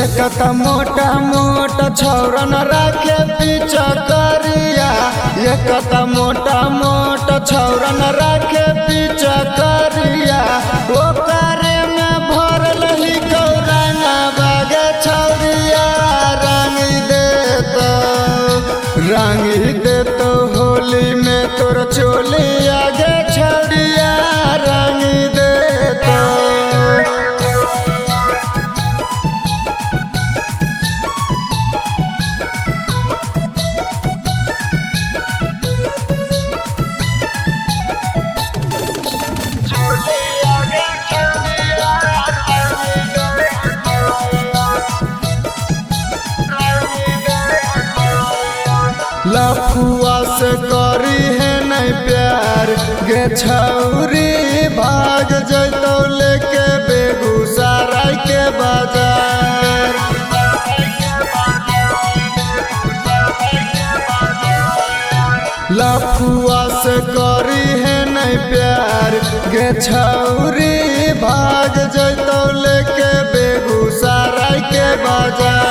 एक त मोटा मोटा छौरन राखे पीछा करिया, एक त मोटा मोटा छौरन राखे पीछा करिया, ओकरे में भरल ही गौराना बागे छौरिया। रंगी देतो होली में तोर चोली आगे छौरिया, रंगी देतो। लफुआ से करी है नहीं प्यार गे छौरी, भाग जैतो लेके बेगूसराय के बाजार। लफुआ से करी है नहीं प्यार गे छौरी, भाग जैतो लेके बेगूसराय के बाजार।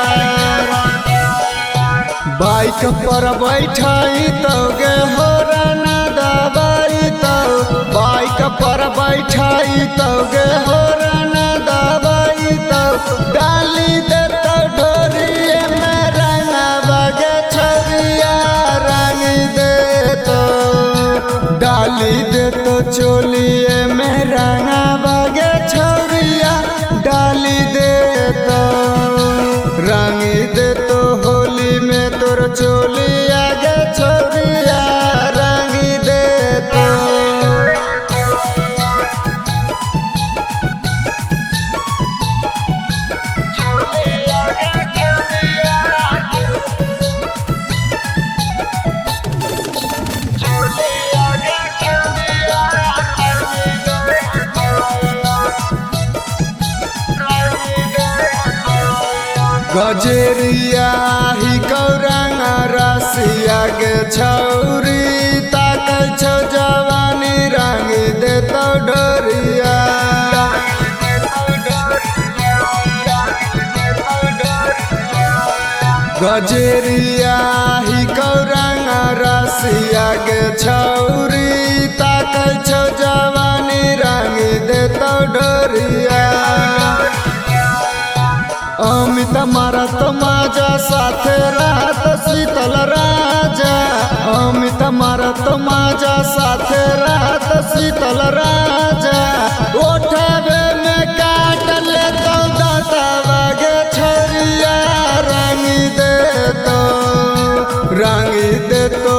बाइक पर बैठाई तो गे होराना दबाई तो, बाइक पर बैठाई तो गे होराना दबाई तो, डाली देतो ढोरिए में रंगा बागे छौरिया, रंगी देतो। डाली देतो चोलिए में रंगा बागे छौरिया, डाली देतो। रंगी देतो होली में तोर चोली आगे छौरिया, रंगी देतो। गजेरिया ही गौरांगा रसिया गे छौरी, ताकै छौ जवानी रंगी देतो डोरिया। गजेरिया ही गौरांगा रसिया गे छौरी, ताकै छौ जवानी रंगी देतो डोरिया। अमित मारत माजा साथे रात शीतल राजा, अमित मारत माजा साथे रात शीतल राजा। ओठवे में काट लेतो दाता बागे छौरिया, रंगी देतो, रंगी देतो।